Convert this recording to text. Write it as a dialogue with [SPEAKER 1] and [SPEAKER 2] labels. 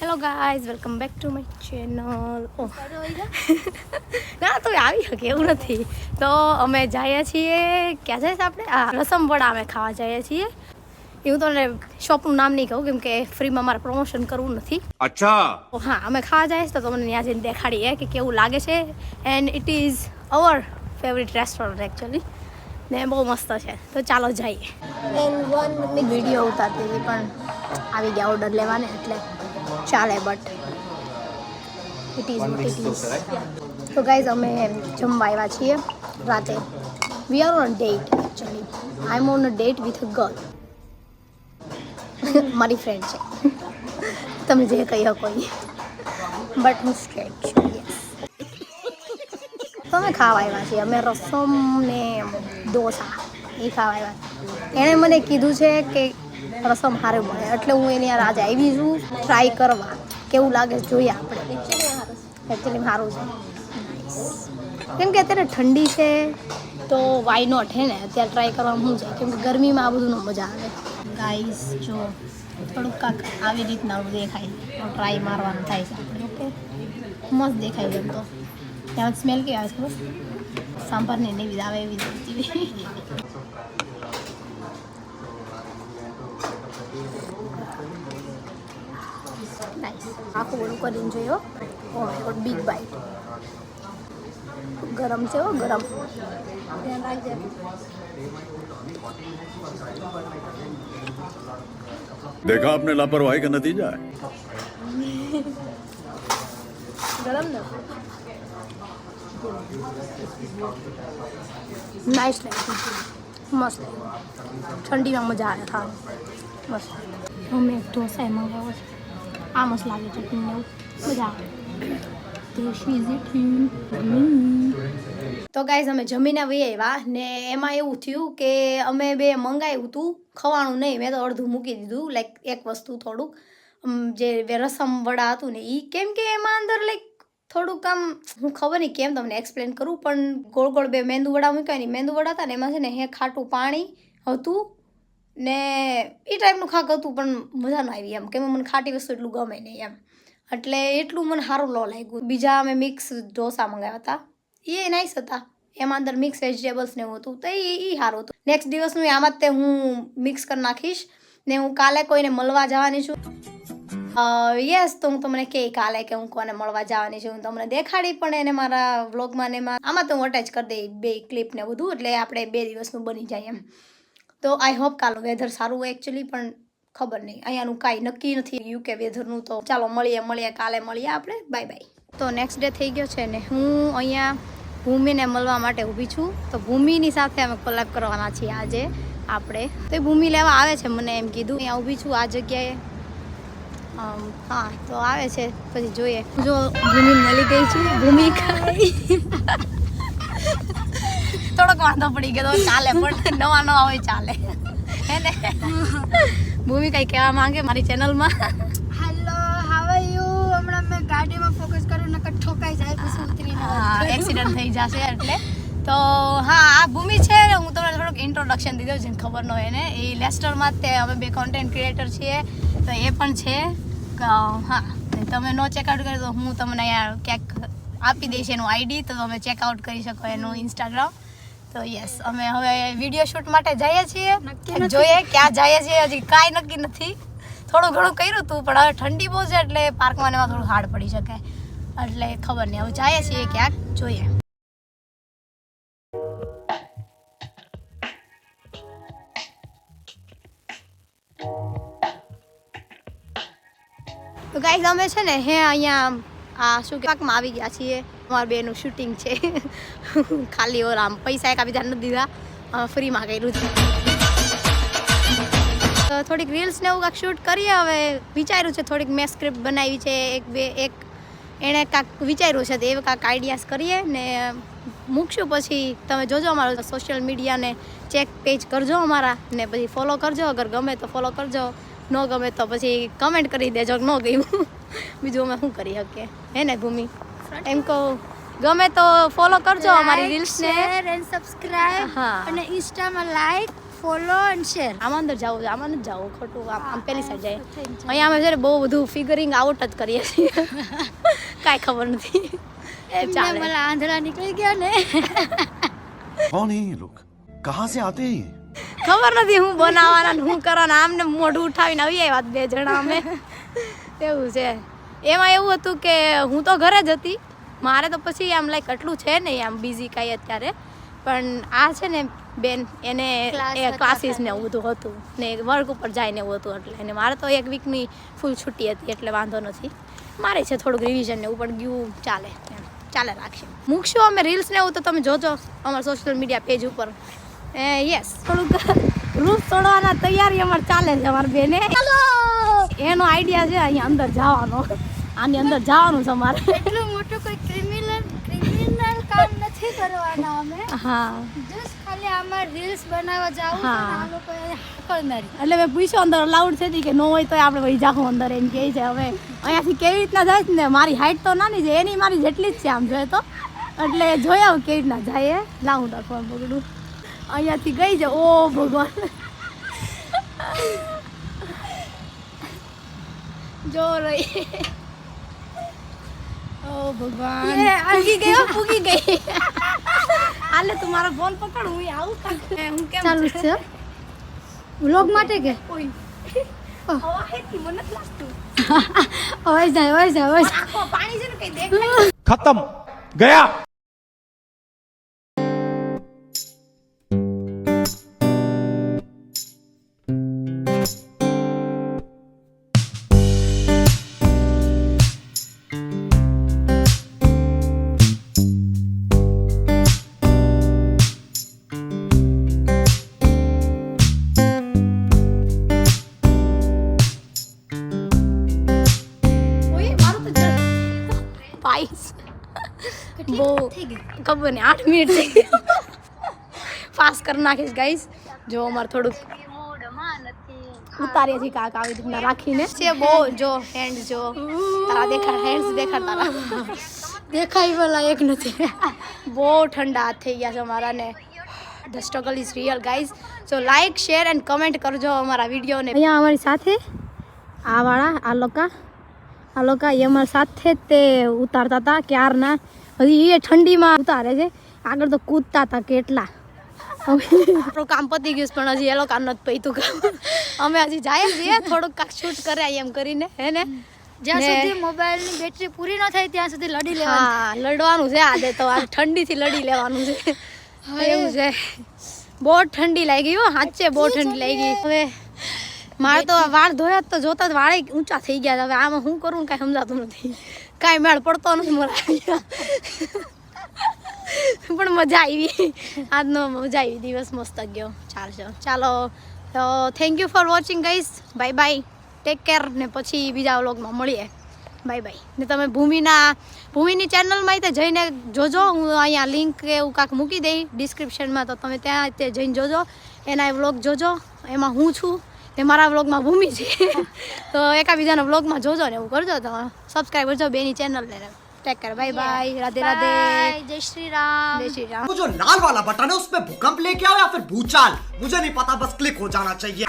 [SPEAKER 1] Hello guys, welcome back to my channel. ના તો આવી શકે એવું નથી. તો અમે જઈએ છીએ, ક્યાં જઈએ આપણે? રસમવડા અમે ખાવા જઈએ છીએ. હું તમને શોપનું નામ નહીં કહું કેમ કે ફ્રીમાં મારે પ્રમોશન કરવું નથી.
[SPEAKER 2] અચ્છા.
[SPEAKER 1] હા, અમે ખાવા જઈએ તો તમને ત્યાં જઈને દેખાડીએ કે કેવું લાગે છે. And it is our favourite restaurant actually, ને બહુ મસ્ત છે. તો ચાલો જઈએ. એન્ડ 1 મિનિટ વિડીયો ઉતારતી હતી પણ આવી ગયા ઓર્ડર લેવાને, એટલે ચાલે. But it is what it is. તો ગાઈઝ, અમે જમવા આવ્યા છીએ રાતે. We are on date actually. I am on a date with a girl. મારી ફ્રેન્ડ છે, તમે જે કહી શકો એ. બટ હું સ્ટ્રેટ છું. યસ. તો અમે ખાવા આવ્યા છીએ. અમે રસમ ને ઢોસા એ ખાવા આવ્યા. એણે મને કીધું છે કે રસમ સારું મળે, એટલે હું એની યાર આજે આવી છું ટ્રાય કરવા કેવું લાગે જોઈએ આપણે. એકચ્યુઅલી સારું છે, કેમ કે અત્યારે ઠંડી છે તો વાય નોટ, હે ને? અત્યારે ટ્રાય કરવામાં શું છે, કેમ કે ગરમીમાં આ બધું મજા આવે. ગાઈસ જો થોડુંક કાંક આવી રીતના દેખાય તો ટ્રાય મારવાનું થાય છે આપણે. ઓકે, મસ્ત દેખાય છે. એમ તો ત્યાં સ્મેલ કેવી આવે છે ખબર? સાંભારની નહીં આવે એવી જેવી. નાઈસ. આખું બધું કરીને જોયો. Oh my God, big byte. ગરમ છે, હો ગરમ. ધ્યાન રાખજે.
[SPEAKER 2] देखा आपने लापरवाही का नतीजा है.
[SPEAKER 1] ગરમ ને નાઈસ લાગે, મસ્ત. ઠંડીમાં મજા આવે ખાવાની. મસ્ત. અમે એક ઢોસા એ મંગાવ્યો છે. આ મસ્ત લાગે ચટણી ને એવું, મજા આવે. તો ગાઈઝ, અમે જમીને વહી આવ્યા ને એમાં એવું થયું કે અમે બે મંગાવ્યું હતું ખવાનું નહીં. મેં તો અડધું મૂકી દીધું, લાઈક એક વસ્તુ થોડુંક જે રસમ વડા હતું ને એ, કેમ કે એમાં અંદર લાઈક થોડુંક આમ, હું ખબર નહીં કેમ તમને એક્સપ્લેન કરું, પણ ગોળ ગોળ બે મેંદુ વડા મૂક્યા ને, મેંદુ વડા હતા ને એમાં છે ને હે ખાટું પાણી હતું ને એ ટાઈપનું ખાક હતું, પણ મજા ન આવી એમ, કેમ મને ખાટી વસ્તુ એટલું ગમે નહીં એમ. એટલે એટલું મને સારું ન લાગ્યું. બીજા અમે મિક્સ ઢોસા મંગાવ્યા હતા, એ નાઈસ હતા. એમાં અંદર મિક્સ વેજીટેબલ્સ ને એવું હતું, તો એ સારું હતું. નેક્સ્ટ દિવસનું આમાં જ તે હું મિક્સ કરી નાખીશ ને હું કાલે કોઈને મળવા જવાની છું. યસ, તો હું તમને કાલે કે હું કોને મળવા જવાની છું હું તમને દેખાડી પણ એને મારા વ્લોગમાં ને એમાં. આમાં તો હું અટેચ કરી દઈ બે ક્લિપ ને બધું, એટલે આપણે 2 દિવસનું બની જાય એમ. તો આઈ હોપ કાલે વેધર સારું હોય એકચ્યુઅલી, પણ ખબર નહીં, અહીંયાનું કાંઈ નક્કી નથી યુકે વેધરનું. તો ચાલો મળીએ કાલે મળીએ આપણે. Bye bye. તો નેક્સ્ટ ડે થઈ ગયો છે ને હું અહીંયા ભૂમિને મળવા માટે ઊભી છું. તો ભૂમિની સાથે અમે કોલેબ કરવાના છીએ આજે આપણે. તો એ ભૂમિ લેવા આવે છે, મને એમ કીધું. અહીંયા ઊભી છું આ જગ્યાએ. હા, તો આવે છે, પછી જોઈએ. જો ભૂમિ મળી ગઈ છું. ભૂમિ થોડોક વાંધો પડી ગયો, ચાલે, પણ નવા હોય ચાલે, હે ને? ભૂમિ કઈ કહેવા માંગે મારી ચેનલમાં?
[SPEAKER 3] Hello, how are you? હમણાં મેં ગાડીમાં ફોકસ કર્યું નકર ઠોકાઈ જાય પછી ઉતરીને.
[SPEAKER 1] હા, એક્સિડન્ટ થઈ જશે એટલે. તો હા, આ ભૂમિ છે. હું તમને થોડુંક ઇન્ટ્રોડક્શન દીધો, જેને ખબર ન હોય ને. એ લેસ્ટરમાં જ તે અમે બે કોન્ટેન્ટ ક્રિએટર છીએ, તો એ પણ છે. હા, તમે નો ચેકઆઉટ કર્યું તો હું તમને અહીંયા ક્યાંક આપી દઈશ એનું આઈડી, તો તમે ચેકઆઉટ કરી શકો એનું ઇન્સ્ટાગ્રામ. તો યસ, અમે હવે વિડીયો શૂટ માટે જઈએ છીએ. જોઈએ ક્યાં જઈએ છીએ, હજી કાંઈ નક્કી નથી. થોડું ઘણું કર્યું હતું, પણ હવે ઠંડી બહુ છે એટલે પાર્કમાં એમાં થોડું હાર્ડ પડી શકે, એટલે ખબર નહીં. હવે જઈએ છીએ ક્યાંક, જોઈએ. તો ગાઈઝ, અમે છે ને અહીંયા આ શું પાકમાં આવી ગયા છીએ. અમારા બેનું શૂટિંગ છે. ખાલી ઓર આમ પૈસા એક બીજા નથી દીધા, ફ્રીમાં કર્યું છે. તો થોડીક રીલ્સ ને એવું કાંઈક શૂટ કરીએ. હવે વિચાર્યું છે, થોડીક મેં સ્ક્રિપ્ટ બનાવી છે, એક એણે કાંઈક વિચાર્યું છે, તો એ કાંઈક આઈડિયાઝ કરીએ ને મૂકશું. પછી તમે જોજો અમારું સોશિયલ મીડિયાને ચેક પેજ કરજો અમારા, ને પછી ફોલો કરજો. અગર ગમે તો ફોલો કરજો, ન ગમે તો પછી કમેન્ટ કરી દેજો ન ગયું. બીજું અમે શું કરી શકીએ, હે ને ભૂમિ? એમ કહું, ગમે તો ફોલો કરજો અમારી રીલ્સને,
[SPEAKER 3] શેર એન્ડ સબસ્ક્રાઇબ.
[SPEAKER 1] હા.
[SPEAKER 3] અને ઇન્સ્ટામાં લાઈક ફોલો એન્ડ શેર.
[SPEAKER 1] આમાં અંદર જવું છે, આમાં નથી જવું, ખોટું આમ પેલી સાઈડ જાય. અહીંયા અમે છે ને બહુ બધું ફિગરિંગ આઉટ જ કરીએ છીએ. કાંઈ ખબર નથી.
[SPEAKER 3] ચાલે મને આંધળા નીકળી ગયા ને.
[SPEAKER 4] कौन है ये लोग कहाँ से आते हैं ये
[SPEAKER 1] ખબર નથી હું બનાવવાના ને હું કરવાના. આમને મોઢું ઉઠાવીને આવી આવ્યા બે જણા અમે. એવું છે. એમાં એવું હતું કે હું તો ઘરે જ હતી. મારે તો પછી આમ લાઈક એટલું છે નહીં આમ બિઝી કાંઈ અત્યારે. પણ આ છે ને બેન એને ક્લાસીસ ને એવું બધું હતું ને વર્ક ઉપર જાય ને એવું હતું એટલે અને મારે તો એક વીકની ફૂલ છુટ્ટી હતી એટલે વાંધો નથી. મારે છે થોડુંક રિવિઝન ને એવું પણ ગયું ચાલે એમ ચાલે રાખશે. મૂકશું અમે રીલ્સ ને એવું તો તમે જોજો અમારા સોશિયલ મીડિયા પેજ ઉપર. યસ થોડુંક રૂલ્સ તોડવાના તૈયારી અમારે ચાલે છે અમારે બેને. એનો આઈડિયા છે અહીંયા અંદર જવાનો. આની અંદર જવાનું છે અમારે.
[SPEAKER 3] એટલું મોટું કોઈ ક્રિમિનલ કામ નથી કરવાના અમે.
[SPEAKER 1] હા
[SPEAKER 3] જસ્ટ ખાલી આમાં રીલ્સ બનાવવા જાવું છે ને આ લોકો હાકલનારી.
[SPEAKER 1] એટલે મેં પૂછ્યું અંદર અલાઉડ છે કે ન હોય તો આપણે વહી જાઉં અંદર એમ કહે છે. હવે અહીંયાથી કેવી રીતના જાય છે ને મારી હાઈટ તો નાની છે એની મારી જેટલી જ છે આમ જોઈએ તો એટલે જોઈ આવું કેવી રીતના જાય. લાવું તાર ફોન પકડું. અહીંયાથી ગઈ છે. ઓ ભગવાન જો રહી. ઓ ભગવાન પૂગી ગઈ. હાલે તું મારો ફોન પકડ હું આવું હું કેમ
[SPEAKER 3] ચાલુ છે વ્લોગ માટે કે
[SPEAKER 1] મને નથી લાગતું.
[SPEAKER 3] અવાજ જાય.
[SPEAKER 1] આખો પાણી છે ને કઈ દેખાય.
[SPEAKER 4] खत्म गया
[SPEAKER 1] ઓય મારું તો પાઈસ બહુ ખબર નહીં 8 મિનિટ થઈ ગઈ. પાસ કરી નાખીશ ગાઈસ. જો અમારે થોડુંક ઉતારીએ છીએ કાંક આવી રીતના રાખીને છે. બહુ જો હેન્ડ જો તારા દેખાડ હેન્ડ્સ દેખાડ તારા
[SPEAKER 3] દેખાય પેલા એક નથી.
[SPEAKER 1] બહુ ઠંડા હાથ થઈ ગયા છે અમારા ને. The struggle is real guys. So like share and comment કરજો અમારા વિડીયોને. અહીંયા અમારી સાથે આ વાળા આ લોકો એ અમારી સાથે જ તે ઉતારતા હતા ક્યારના. હજી એ ઠંડીમાં ઉતારે છે. આગળ તો કૂદતા હતા કેટલા. આપણું કામ પતી ગયું પણ હજી એ લોકો નથી પૈતું કામ. અમે હજી જાય છીએ થોડુંક કાંક શૂટ કરે એમ કરીને હે ને.
[SPEAKER 3] જ્યાં સુધી મોબાઈલની બેટરી પૂરી ન થાય ત્યાં સુધી લડી લેવાનું.
[SPEAKER 1] હા લડવાનું છે આજે તો. આ ઠંડીથી લડી લેવાનું છે. એવું છે. બહુ ઠંડી લાગી હો સાચે બહુ ઠંડી લાગી. હવે મારે તો વાળ ધોયા તો જોતા જ વાળે ઊંચા થઈ ગયા. હવે આમાં શું કરું કાંઈ સમજાતું નથી. કાંઈ મેળ પડતો નથી મારા. પણ મજા આવી આજનો. મજા આવી દિવસ મસ્ત ગયો. ચાલો તો thank you for watching guys. Bye bye take care ને પછી બીજા વ્લોગમાં મળીએ. Bye bye. ને તમે ભૂમિની ચેનલમાં તે જઈને જોજો. હું અહીંયા લિંક એવું કાંક મૂકી દઈ ડિસ્ક્રિપ્શનમાં તો તમે ત્યાં તે જઈને જોજો. એના વ્લોગ જોજો. એમાં હું છું તે મારા વ્લોગમાં ભૂમિ છે. તો એકાબીજાના વ્લોગમાં જોજો ને એવું કરજો. તો સબસ્ક્રાઈબ કરજો બેની ચેનલને. Take care bye bye Radhe Radhe
[SPEAKER 3] જય શ્રી રામ.
[SPEAKER 1] जय श्री राम.
[SPEAKER 5] वो जो लाल वाला बटन है उसमें भूकंप लेके आओ या फिर भूचाल मुझे नहीं पता बस क्लिक हो जाना चाहिए.